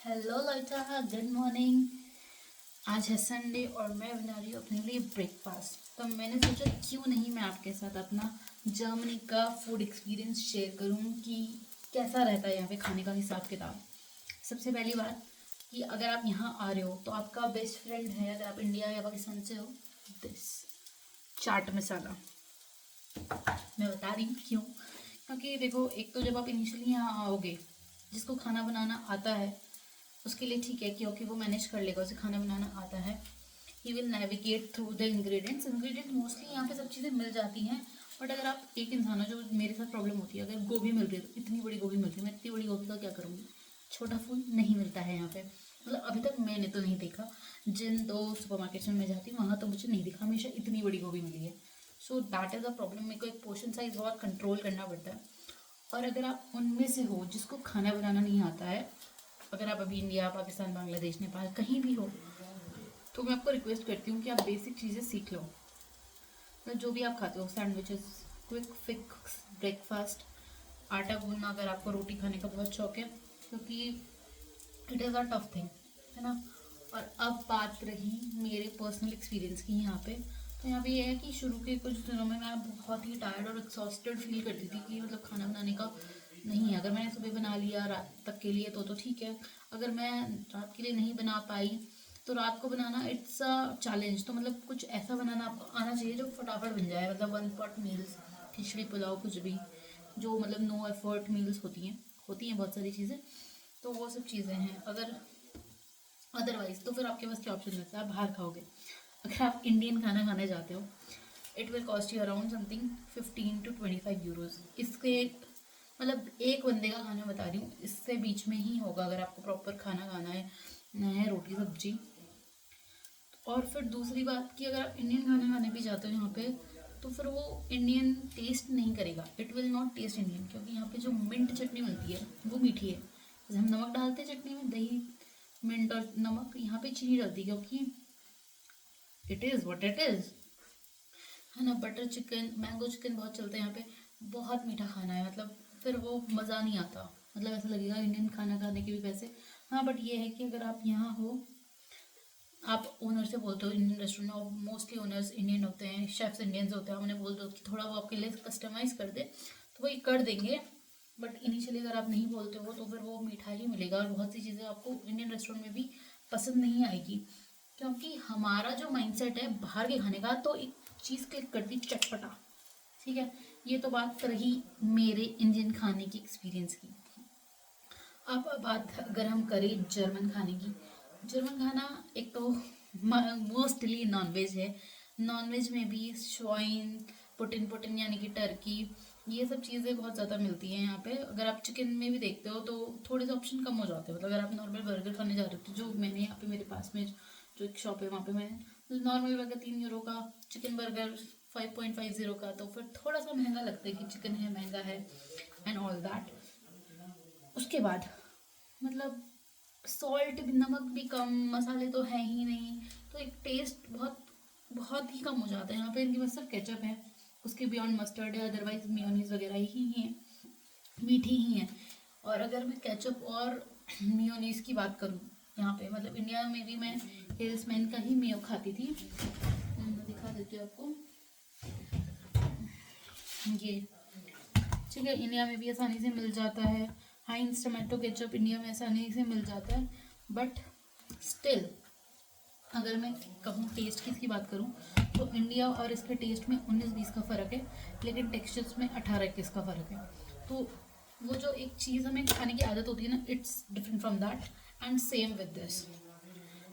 Hello लता, good morning. आज है Sunday और मैं बना रही हूँ अपने लिए ब्रेकफास्ट। तो मैंने सोचा क्यों नहीं मैं आपके साथ अपना जर्मनी का फूड एक्सपीरियंस शेयर करूँ कि कैसा रहता है यहाँ पे खाने का हिसाब किताब। सबसे पहली बात कि अगर आप यहाँ आ रहे हो तो आपका बेस्ट फ्रेंड है, अगर आप इंडिया या पाकिस्तान से हो, दिस चाट मसाला। मैं बता रही हूँ क्यों। क्योंकि देखो, एक तो जब आप इनिशियली यहाँ आओगे, जिसको खाना बनाना आता है उसके लिए ठीक है, क्योंकि वो मैनेज कर लेगा, उसे खाना बनाना आता है। He will navigate through the ingredients mostly यहाँ पे सब चीज़ें मिल जाती हैं। बट अगर आप एक इंसान हो, जो मेरे साथ प्रॉब्लम होती है, अगर गोभी मिल रही है तो इतनी बड़ी गोभी मिलती है, मैं इतनी बड़ी गोभी का क्या करूँगी। छोटा फूल नहीं मिलता है यहाँ पे, मतलब अभी तक मैंने तो नहीं देखा। जिन दो सुपरमार्केट्स में मैं जाती हूँ वहाँ तो मुझे नहीं दिखा, हमेशा इतनी बड़ी गोभी मिली है। So that is a problem. मेरे को एक पोर्शन साइज बहुत कंट्रोल करना पड़ता है। और अगर आप उनमें से हो जिसको खाना बनाना नहीं आता है, अगर आप अभी इंडिया, पाकिस्तान, बांग्लादेश, नेपाल कहीं भी हो, तो मैं आपको रिक्वेस्ट करती हूँ कि आप बेसिक चीज़ें सीख लो। मतलब जो भी आप खाते हो, सैंडविचेस, क्विक फिक्स ब्रेकफास्ट, आटा गूंदना, अगर आपको रोटी खाने का बहुत शौक है, क्योंकि it is a tough thing, है ना। और अब बात रही मेरे पर्सनल एक्सपीरियंस की यहाँ पे। तो यहाँ पे ये है कि शुरू के कुछ दिनों में मैं बहुत ही टायर्ड और एक्सॉस्टेड फील करती थी कि मतलब खाना बनाने का नहीं है। अगर मैंने सुबह बना लिया रात तक के लिए तो ठीक है। अगर मैं रात के लिए नहीं बना पाई तो रात को बनाना इट्स अ चैलेंज। तो मतलब कुछ ऐसा बनाना आपको आना चाहिए जो फटाफट बन जाए, मतलब वन पॉट मील्स, खिचड़ी पुलाव, कुछ भी, जो मतलब नो एफर्ट मील्स होती हैं बहुत सारी चीज़ें। तो वो सब चीज़ें हैं। अगर अदरवाइज तो फिर आपके पास क्या ऑप्शन रहता है, आप बाहर खाओगे। अगर आप इंडियन खाना खाने जाते हो, it will cost you around something 15 to 25 euros. इसके मतलब एक बंदे का खाना बता रही हूँ, इससे बीच में ही होगा अगर आपको प्रॉपर खाना खाना है रोटी सब्जी। और फिर दूसरी बात कि अगर आप इंडियन खाना खाने भी जाते हो यहाँ पे, तो फिर वो इंडियन टेस्ट नहीं करेगा, it will not test Indian. क्योंकि यहाँ पे जो मिंट चटनी मिलती है वो मीठी है। जैसे हम नमक डालते हैं चटनी में, दही, मिंट और नमक, यहाँ पे चीनी डलती है, क्योंकि it is what it is, है ना। बटर चिकन, मैंगो चिकन बहुत चलता है यहाँ पे। बहुत मीठा खाना है, मतलब फिर वो मज़ा नहीं आता। मतलब ऐसा लगेगा इंडियन खाना खाने के भी पैसे। हाँ, बट ये है कि अगर आप यहाँ हो, आप ओनर से बोलते हो इंडियन रेस्टोरेंट में, और मोस्टली ओनर्स इंडियन होते हैं, शेफ्स इंडियंस होते हैं, उन्हें बोल दो कि थोड़ा वो आपके लिए कस्टमाइज़ कर दे, तो वही कर देंगे। बट इनिशियली अगर आप नहीं बोलते हो तो फिर वो मीठा ही मिलेगा, और बहुत सी चीज़ें आपको इंडियन रेस्टोरेंट में भी पसंद नहीं आएगी। क्योंकि हमारा जो माइंडसेट है बाहर के खाने का, तो एक चीज़ क्लिक करती चटपटा, ठीक है। ये तो बात रही मेरे इंडियन खाने की एक्सपीरियंस की। अब बात अगर हम करें जर्मन खाने की, जर्मन खाना एक तो मोस्टली नॉनवेज है। नॉनवेज में भी श्वाइन, पुटिन पुटिन यानी कि टर्की, ये सब चीज़ें बहुत ज़्यादा मिलती हैं यहाँ पे। अगर आप चिकन में भी देखते हो तो थोड़े से ऑप्शन कम हो जाते हैं। मतलब अगर आप नॉर्मल बर्गर खाने जा रहे हो, तो जो मैंने यहाँ पे मेरे पास में जो एक शॉप है वहाँ पे मैं नॉर्मल बर्गर 3 यूरो का, चिकन बर्गर 5.50 का, तो फिर थोड़ा सा महंगा लगता है कि चिकन है, महंगा है, एंड ऑल दैट। उसके बाद मतलब सॉल्ट भी, नमक भी कम, मसाले तो है ही नहीं, तो एक टेस्ट बहुत बहुत ही कम हो जाता है। यहाँ पे इनके पास सिर्फ केचप है, उसके बियॉन्ड मस्टर्ड है, अदरवाइज मेयोनीज वगैरह ही है, मीठी ही है। और अगर मैं केचप और मेयोनीज की बात करूँ, यहाँ पे मतलब इंडिया में भी मैं हिल्समैन का ही मेयो खाती थी। मैं दिखा देती हूँ आपको, ये ठीक है, इंडिया में भी आसानी से मिल जाता है। हाइंस टमाटो केचप इंडिया में आसानी से मिल जाता है। बट स्टिल अगर मैं कहूँ टेस्ट की इसकी बात करूँ, तो इंडिया और इसके टेस्ट में 19-20 का फ़र्क है, लेकिन टेक्सचर्स में 18-21 का फ़र्क है। तो वो जो एक चीज़ हमें खाने की आदत होती है ना, it's different from that, and same with this.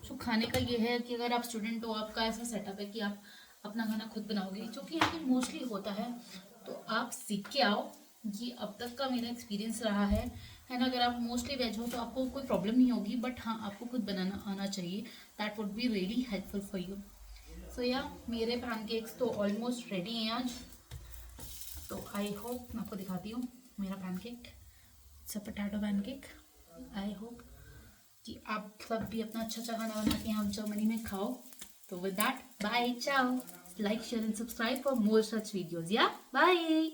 तो खाने का ये है कि अगर आप स्टूडेंट हो, आपका ऐसा सेटअप है कि आप अपना खाना खुद बनाओगे, जो कि यहाँ पे मोस्टली होता है, तो आप सीख के आओ। ये अब तक का मेरा एक्सपीरियंस रहा है ना। अगर आप मोस्टली वेज हो तो आपको कोई प्रॉब्लम नहीं होगी, बट हाँ, आपको खुद बनाना आना चाहिए। That would be really helpful for you. So या मेरे पैनकेक्स तो ऑलमोस्ट रेडी हैं आज। तो आई होप, मैं आपको दिखाती हूँ मेरा pancake, it's a potato pancake. I hope कि आप सब भी अपना अच्छा अच्छा खाना बना के यहाँ जर्मनी में खाओ। तो विद दैट, बाय, चाओ, like share and subscribe for more such videos. या बाय।